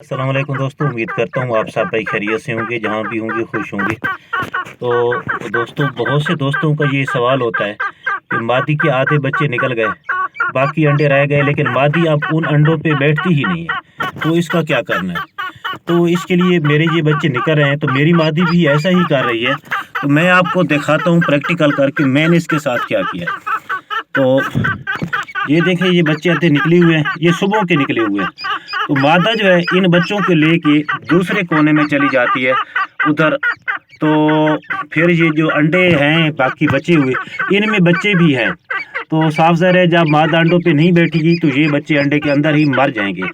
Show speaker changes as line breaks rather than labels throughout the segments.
अस्सलाम वालेकुम दोस्तों, उम्मीद करता हूँ आप सब भाई खैरियत से होंगे, जहाँ भी होंगे खुश होंगे। तो दोस्तों, बहुत से दोस्तों का ये सवाल होता है कि मादी के आधे बच्चे निकल गए, बाकी अंडे रह गए, लेकिन मादी अब उन अंडों पे बैठती ही नहीं है, तो इसका क्या करना है। तो इसके लिए मेरे ये बच्चे निकल रहे हैं, तो मेरी मादी भी ऐसा ही कर रही है। तो मैं आपको दिखाता हूँ प्रैक्टिकल करके मैंने इसके साथ क्या किया। तो ये देखें, ये बच्चे आधे निकले हुए हैं, ये सुबह के निकले हुए हैं। तो मादा जो है इन बच्चों को लेके दूसरे कोने में चली जाती है उधर। तो फिर ये जो अंडे हैं बाकी बचे हुए, इनमें बच्चे भी हैं। तो साफ ज़ाहिर है, जब मादा अंडों पे नहीं बैठेगी तो ये बच्चे अंडे के अंदर ही मर जाएंगे।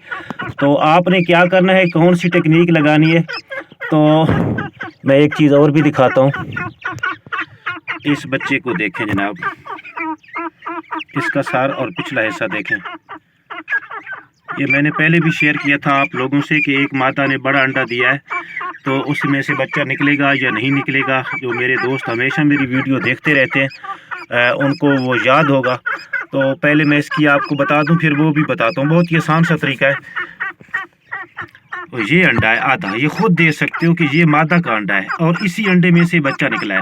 तो आपने क्या करना है, कौन सी टेक्निक लगानी है, तो मैं एक चीज़ और भी दिखाता हूँ। इस बच्चे को देखें जनाब, इसका सर और पिछला हिस्सा देखें। ये मैंने पहले भी शेयर किया था आप लोगों से कि एक मादा ने बड़ा अंडा दिया है, तो उसमें से बच्चा निकलेगा या नहीं निकलेगा। जो मेरे दोस्त हमेशा मेरी वीडियो देखते रहते हैं उनको वो याद होगा। तो पहले मैं इसकी आपको बता दूं, फिर वो भी बताता हूँ। बहुत ही आसान सा तरीका है। तो ये अंडा है आधा, ये खुद देख सकते हो कि ये मादा का अंडा है और इसी अंडे में से बच्चा निकला है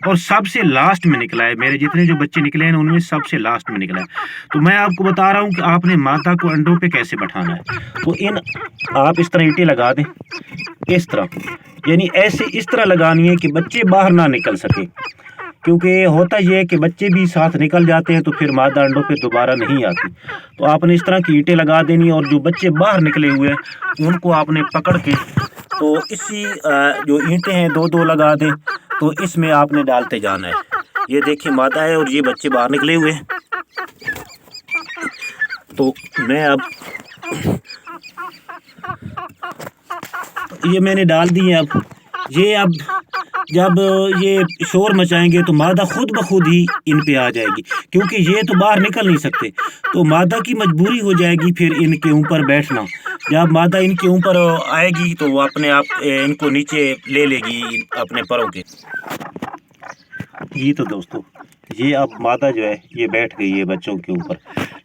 और सबसे लास्ट में निकला है। मेरे जितने जो बच्चे निकले हैं उनमें सबसे लास्ट में निकला है। तो मैं आपको बता रहा हूँ कि आपने मादा को अंडों पे कैसे बैठाना है। तो आप इस तरह ईंटें लगा दें, इस तरह, यानी ऐसे इस तरह लगानी है कि बच्चे बाहर ना निकल सके, क्योंकि होता यह है कि बच्चे भी साथ निकल जाते हैं तो फिर मादा अंडों पे दोबारा नहीं आती। तो आपने इस तरह की ईंटें लगा देनी और जो बच्चे बाहर निकले हुए हैं उनको आपने पकड़ के, तो इसी जो ईंटें हैं दो दो लगा दें, तो इसमें आपने डालते जाना है। ये देखिए मादा है और ये बच्चे बाहर निकले हुए हैं। तो मैं अब ये मैंने डाल दिए। अब जब ये शोर मचाएंगे तो मादा खुद ब खुद ही इन पे आ जाएगी, क्योंकि ये तो बाहर निकल नहीं सकते। तो मादा की मजबूरी हो जाएगी फिर इनके ऊपर बैठना। जब मादा इनके ऊपर आएगी तो वो अपने आप इनको नीचे ले लेगी अपने परों के। ये तो दोस्तों, ये अब मादा जो है ये बैठ गई है बच्चों के ऊपर,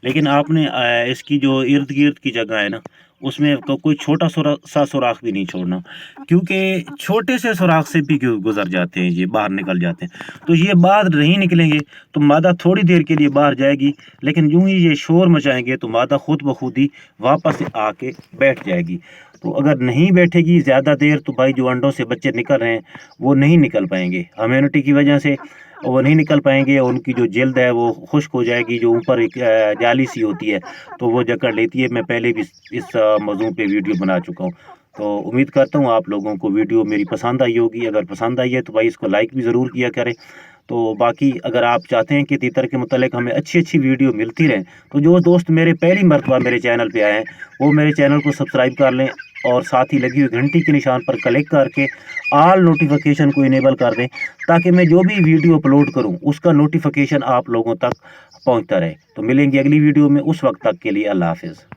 लेकिन आपने इसकी जो इर्द गिर्द की जगह है ना, उसमें कोई छोटा सा सुराख भी नहीं छोड़ना, क्योंकि छोटे से सुराख से भी गुजर जाते हैं, ये बाहर निकल जाते हैं। तो ये बाहर नहीं निकलेंगे तो मादा थोड़ी देर के लिए बाहर जाएगी, लेकिन यूं ही ये शोर मचाएंगे तो मादा खुद ब खुद ही वापस आके बैठ जाएगी। तो अगर नहीं बैठेगी ज़्यादा देर तो भाई जो अंडों से बच्चे निकल रहे हैं वो नहीं निकल पाएंगे, ह्यूमिडिटी की वजह से वो नहीं निकल पाएंगे। उनकी जो जल्द है वो खुश्क हो जाएगी, जो ऊपर एक जाली सी होती है तो वो जकड़ लेती है। मैं पहले भी इस मौजू पे वीडियो बना चुका हूँ। तो उम्मीद करता हूँ आप लोगों को वीडियो मेरी पसंद आई होगी। अगर पसंद आई है तो भाई इसको लाइक भी ज़रूर किया करें। तो बाकी अगर आप चाहते हैं कि तीतर के मुतालिक हमें अच्छी अच्छी वीडियो मिलती रहे, तो जो दोस्त मेरे पहली मरतबा मेरे चैनल पे आए हैं वो मेरे चैनल को सब्सक्राइब कर लें और साथ ही लगी हुई घंटी के निशान पर क्लिक करके ऑल नोटिफिकेशन को इनेबल कर दें, ताकि मैं जो भी वीडियो अपलोड करूं उसका नोटिफिकेशन आप लोगों तक पहुंचता रहे। तो मिलेंगे अगली वीडियो में, उस वक्त तक के लिए अल्लाह हाफिज़।